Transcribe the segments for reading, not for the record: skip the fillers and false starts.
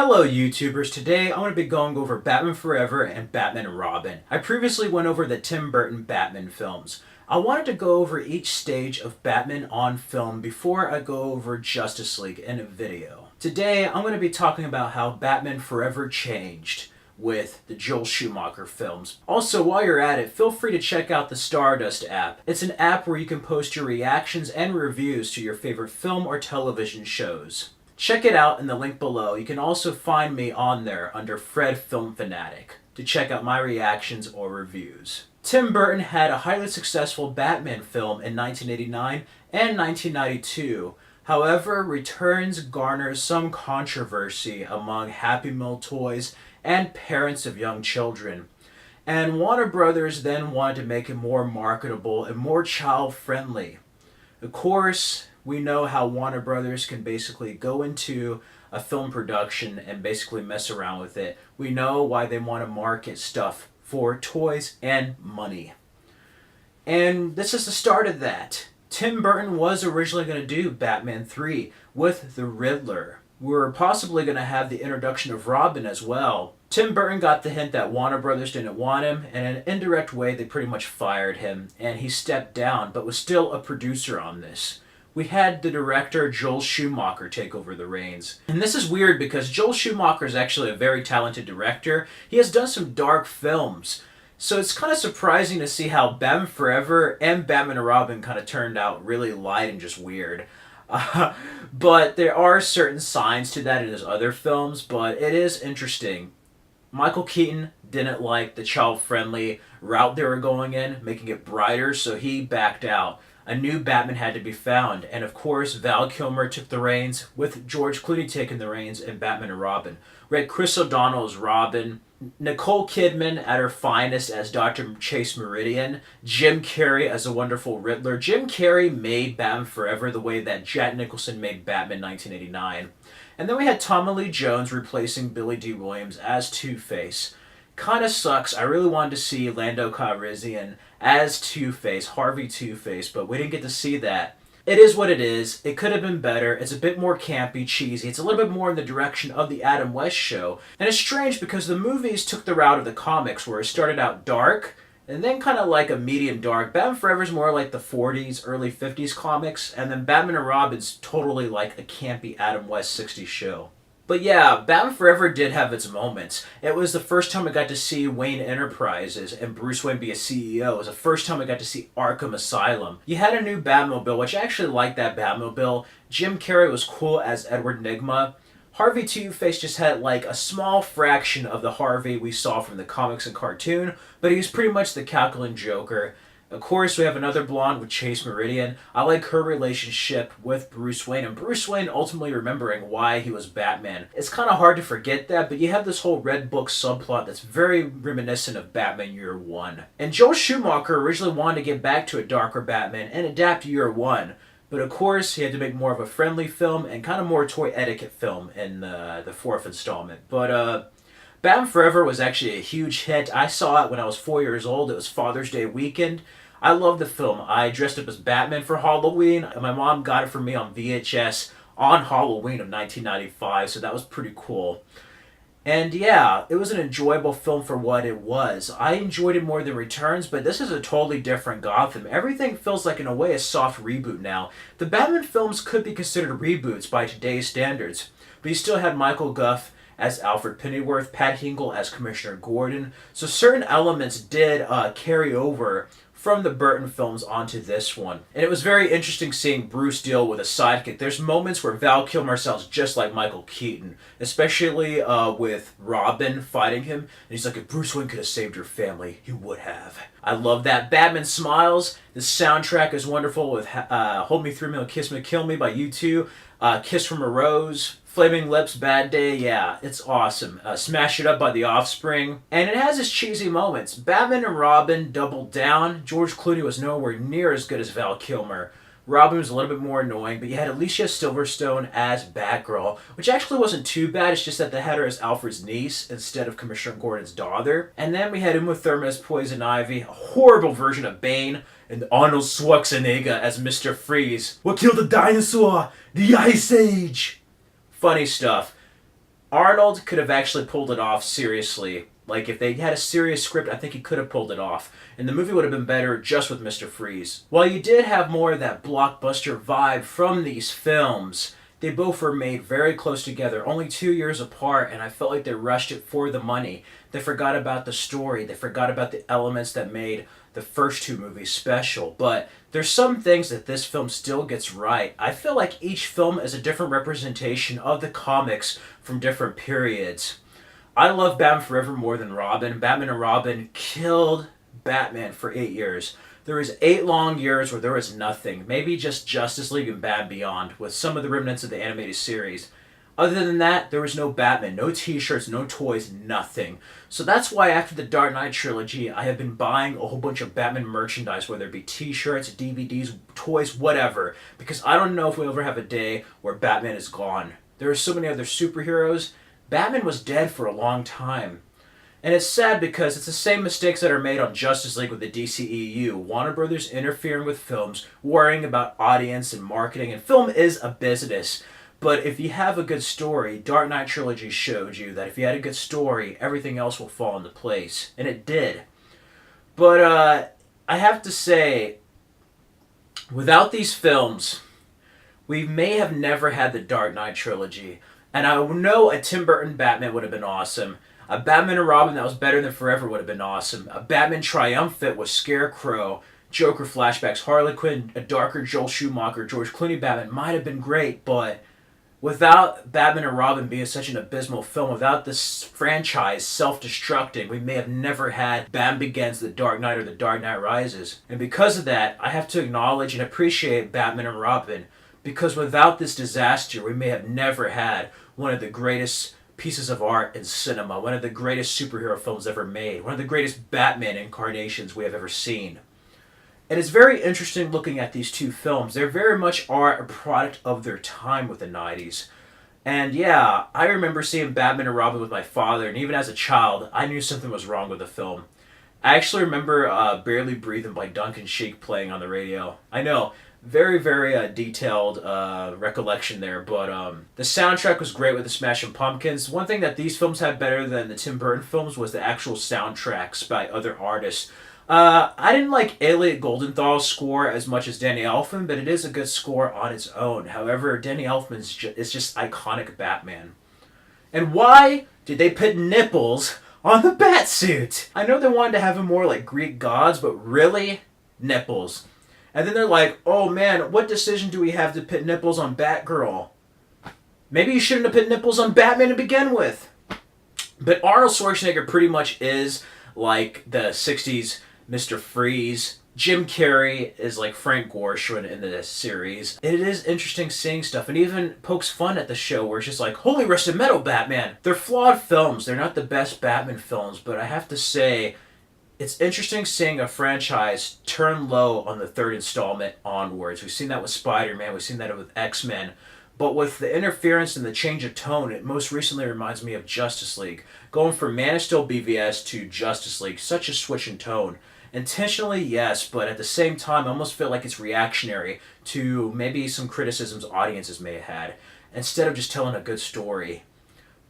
Hello YouTubers, today I'm going to be going over Batman Forever and Batman and Robin. I previously went over the Tim Burton Batman films. I wanted to go over each stage of Batman on film before I go over Justice League in a video. Today I'm going to be talking about how Batman Forever changed with the Joel Schumacher films. Also, while you're at it, feel free to check out the Stardust app. It's an app where you can post your reactions and reviews to your favorite film or television shows. Check it out in the link below. You can also find me on there under Fred Film Fanatic to check out my reactions or reviews. Tim Burton had a highly successful Batman film in 1989 and 1992. However, Returns garners some controversy among Happy Meal toys and parents of young children. And Warner Brothers then wanted to make it more marketable and more child-friendly. Of course, we know how Warner Brothers can basically go into a film production and basically mess around with it. We know why they want to market stuff for toys and money. And this is the start of that. Tim Burton was originally going to do Batman 3 with the Riddler. We were possibly going to have the introduction of Robin as well. Tim Burton got the hint that Warner Brothers didn't want him, and in an indirect way they pretty much fired him, and he stepped down, but was still a producer on this. We had the director Joel Schumacher take over the reins. And this is weird because Joel Schumacher is actually a very talented director. He has done some dark films. So it's kind of surprising to see how Batman Forever and Batman and Robin kind of turned out really light and just weird. But there are certain signs to that in his other films, but it is interesting. Michael Keaton didn't like the child-friendly route they were going in, making it brighter, so he backed out. A new Batman had to be found, and of course Val Kilmer took the reins, with George Clooney taking the reins in Batman and Robin. We had Chris O'Donnell as Robin, Nicole Kidman at her finest as Dr. Chase Meridian, Jim Carrey as a wonderful Riddler. Jim Carrey made Batman Forever the way that Jack Nicholson made Batman 1989. And then we had Tommy Lee Jones replacing Billy D. Williams as Two-Face. Kinda sucks. I really wanted to see Lando Calrissian as Two-Face, Harvey Two-Face, but we didn't get to see that. It is what it is. It could have been better. It's a bit more campy, cheesy. It's a little bit more in the direction of the Adam West Show. And it's strange because the movies took the route of the comics where it started out dark and then kind of like a medium dark. Batman Forever is more like the 40s, early 50s comics, and then Batman and Robin's totally like a campy Adam West 60s show. But yeah, Batman Forever did have its moments. It was the first time I got to see Wayne Enterprises and Bruce Wayne be a CEO. It was the first time I got to see Arkham Asylum. You had a new Batmobile, which I actually liked that Batmobile. Jim Carrey was cool as Edward Nygma. Harvey Two-Face just had like a small fraction of the Harvey we saw from the comics and cartoon, but he was pretty much the calculating Joker. Of course, we have another blonde with Chase Meridian. I like her relationship with Bruce Wayne, and Bruce Wayne ultimately remembering why he was Batman. It's kind of hard to forget that, but you have this whole Red Book subplot that's very reminiscent of Batman Year One. And Joel Schumacher originally wanted to get back to a darker Batman and adapt Year One. But of course, he had to make more of a friendly film and kind of more toy etiquette film in the fourth installment. But Batman Forever was actually a huge hit. I saw it when I was 4 years old. It was Father's Day weekend. I love the film. I dressed up as Batman for Halloween. My mom got it for me on VHS on Halloween of 1995, so that was pretty cool. And yeah, it was an enjoyable film for what it was. I enjoyed it more than Returns, but this is a totally different Gotham. Everything feels like, in a way, a soft reboot now. The Batman films could be considered reboots by today's standards, but you still had Michael Gough as Alfred Pennyworth, Pat Hingle as Commissioner Gordon, so certain elements did carry over from the Burton films onto this one. And it was very interesting seeing Bruce deal with a sidekick. There's moments where Val Kilmer sounds just like Michael Keaton, especially with Robin fighting him. And he's like, if Bruce Wayne could have saved your family, he would have. I love that. Batman Smiles. The soundtrack is wonderful with Hold Me 3 Million, Kiss Me, Kill Me by U2, Kiss from a Rose, Flaming Lips, Bad Day, yeah, it's awesome. Smash It Up by The Offspring. And it has its cheesy moments. Batman and Robin doubled down. George Clooney was nowhere near as good as Val Kilmer. Robin was a little bit more annoying, but you had Alicia Silverstone as Batgirl, which actually wasn't too bad. It's just that they had her as Alfred's niece instead of Commissioner Gordon's daughter. And then we had Uma Thurman as Poison Ivy, a horrible version of Bane, and Arnold Schwarzenegger as Mr. Freeze. What killed the dinosaur? The Ice Age! Funny stuff. Arnold could have actually pulled it off seriously. Like, if they had a serious script, I think he could have pulled it off. And the movie would have been better just with Mr. Freeze. While you did have more of that blockbuster vibe from these films, they both were made very close together, only 2 years apart, and I felt like they rushed it for the money. They forgot about the story. They forgot about the elements that made the first two movies special. But there's some things that this film still gets right. I feel like each film is a different representation of the comics from different periods. I love Batman Forever more than Robin. Batman and Robin killed Batman for 8 years. There was 8 long years where there was nothing. Maybe just Justice League and Batman Beyond, with some of the remnants of the animated series. Other than that, there was no Batman, no t-shirts, no toys, nothing. So that's why after the Dark Knight trilogy, I have been buying a whole bunch of Batman merchandise, whether it be t-shirts, DVDs, toys, whatever. Because I don't know if we'll ever have a day where Batman is gone. There are so many other superheroes. Batman was dead for a long time. And it's sad because it's the same mistakes that are made on Justice League with the DCEU. Warner Brothers interfering with films, worrying about audience and marketing, and film is a business. But if you have a good story, Dark Knight Trilogy showed you that if you had a good story, everything else will fall into place. And it did. But I have to say, without these films, we may have never had the Dark Knight Trilogy. And I know a Tim Burton Batman would have been awesome. A Batman and Robin that was better than Forever would have been awesome. A Batman Triumphant with Scarecrow, Joker flashbacks, Harley Quinn, a darker Joel Schumacher, George Clooney Batman might have been great, but without Batman and Robin being such an abysmal film, without this franchise self-destructing, we may have never had Batman Begins, The Dark Knight, or The Dark Knight Rises. And because of that, I have to acknowledge and appreciate Batman and Robin, because without this disaster, we may have never had one of the greatest pieces of art in cinema, one of the greatest superhero films ever made, one of the greatest Batman incarnations we have ever seen. And it's very interesting looking at these two films. They very much are a product of their time with the 90s. And yeah, I remember seeing Batman and Robin with my father, and even as a child, I knew something was wrong with the film. I actually remember Barely Breathing by Duncan Sheik playing on the radio. I know, very, very detailed recollection there, but the soundtrack was great with the Smashing Pumpkins. One thing that these films had better than the Tim Burton films was the actual soundtracks by other artists. I didn't like Elliot Goldenthal's score as much as Danny Elfman, but it is a good score on its own. However, Danny Elfman is just iconic Batman. And why did they put nipples on the Batsuit? I know they wanted to have him more like Greek gods, but really? Nipples. And then they're like, oh man, what decision do we have to put nipples on Batgirl? Maybe you shouldn't have put nipples on Batman to begin with. But Arnold Schwarzenegger pretty much is like the 60s Mr. Freeze. Jim Carrey is like Frank Gorshin in this series. It is interesting seeing stuff, and even pokes fun at the show where it's just like, holy rusted metal, Batman! They're flawed films. They're not the best Batman films, but I have to say, it's interesting seeing a franchise turn low on the third installment onwards. We've seen that with Spider-Man, we've seen that with X-Men, but with the interference and the change of tone, it most recently reminds me of Justice League. Going from Man of Steel BVS to Justice League, such a switch in tone. Intentionally, yes, but at the same time, I almost feel like it's reactionary to maybe some criticisms audiences may have had, instead of just telling a good story.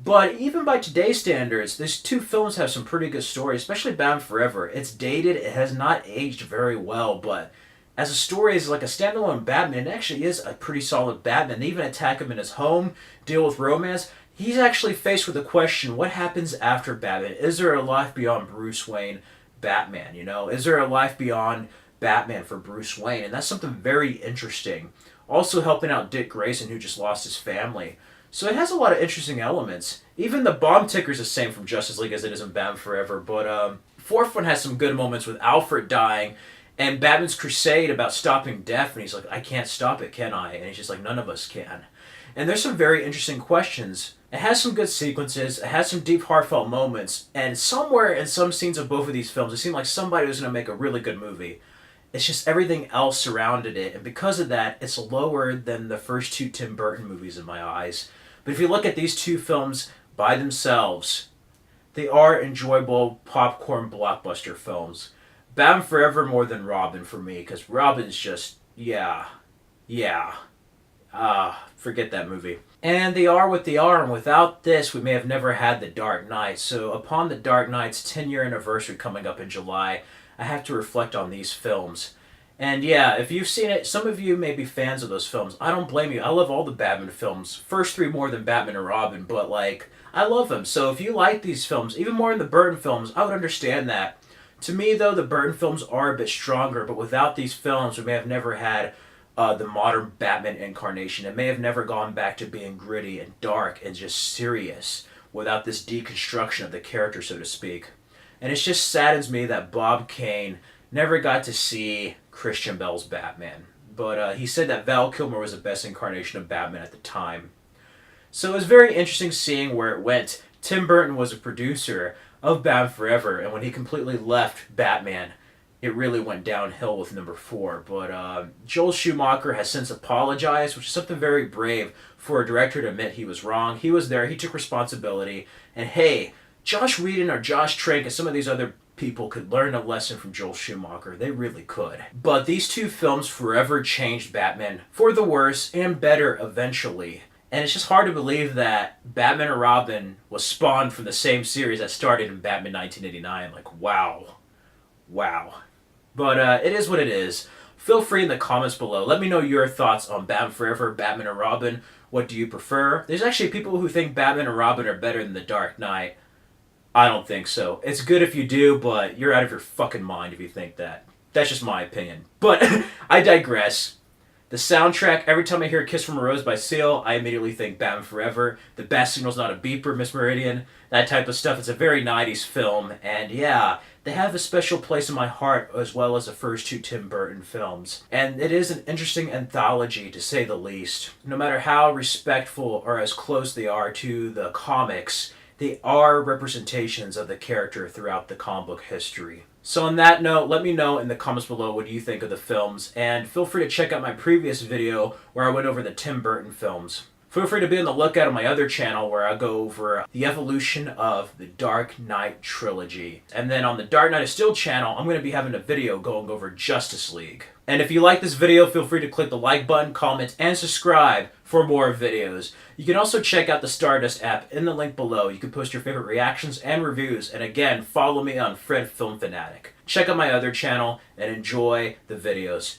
But even by today's standards, these two films have some pretty good stories, especially Batman Forever. It's dated, it has not aged very well, but as a story, as like a standalone Batman, it actually is a pretty solid Batman. They even attack him in his home, deal with romance. He's actually faced with the question, what happens after Batman? Is there a life beyond Bruce Wayne Batman, you know? Is there a life beyond Batman for Bruce Wayne? And that's something very interesting. Also helping out Dick Grayson, who just lost his family. So it has a lot of interesting elements. Even the bomb ticker's the same from Justice League as it is in Batman Forever, but fourth one has some good moments with Alfred dying and Batman's crusade about stopping death, and he's like, I can't stop it, can I? And he's just like, none of us can. And there's some very interesting questions. It has some good sequences, it has some deep, heartfelt moments, and somewhere in some scenes of both of these films, it seemed like somebody was going to make a really good movie. It's just everything else surrounded it, and because of that, it's lower than the first two Tim Burton movies in my eyes. But if you look at these two films by themselves, they are enjoyable popcorn blockbuster films. Batman Forever more than Robin for me, because Robin's just, forget that movie. And they are what they are, and without this, we may have never had The Dark Knight. So, upon The Dark Knight's 10-year anniversary coming up in July, I have to reflect on these films. And yeah, if you've seen it, some of you may be fans of those films. I don't blame you. I love all the Batman films. First three more than Batman and Robin, but like, I love them. So if you like these films, even more than the Burton films, I would understand that. To me, though, the Burton films are a bit stronger, but without these films, we may have never had the modern Batman incarnation. It may have never gone back to being gritty and dark and just serious without this deconstruction of the character, so to speak. And it just saddens me that Bob Kane never got to see Christian Bale's Batman. But he said that Val Kilmer was the best incarnation of Batman at the time. So it was very interesting seeing where it went. Tim Burton was a producer of Batman Forever, and when he completely left Batman, it really went downhill with number 4. But Joel Schumacher has since apologized, which is something very brave for a director to admit he was wrong. He was there, he took responsibility, and hey, Josh Whedon or Josh Trank and some of these other people could learn a lesson from Joel Schumacher. They really could. But these two films forever changed Batman for the worse and better eventually. And it's just hard to believe that Batman and Robin was spawned from the same series that started in Batman 1989. Like, wow. Wow. But it is what it is. Feel free in the comments below. Let me know your thoughts on Batman Forever, Batman and Robin. What do you prefer? There's actually people who think Batman and Robin are better than The Dark Knight. I don't think so. It's good if you do, but you're out of your fucking mind if you think that. That's just my opinion. But I digress. The soundtrack, every time I hear Kiss from a Rose by Seal, I immediately think Batman Forever. The Bat Signal's Not a Beeper, Miss Meridian, that type of stuff. It's a very 90s film, and yeah, they have a special place in my heart as well as the first two Tim Burton films. And it is an interesting anthology, to say the least. No matter how respectful or as close they are to the comics, they are representations of the character throughout the comic book history. So on that note, let me know in the comments below what you think of the films, and feel free to check out my previous video where I went over the Tim Burton films. Feel free to be on the lookout on my other channel where I go over the evolution of the Dark Knight trilogy. And then on the Dark Knight of Steel channel, I'm going to be having a video going over Justice League. And if you like this video, feel free to click the like button, comment, and subscribe for more videos. You can also check out the Stardust app in the link below. You can post your favorite reactions and reviews. And again, follow me on Fred Film Fanatic. Check out my other channel and enjoy the videos.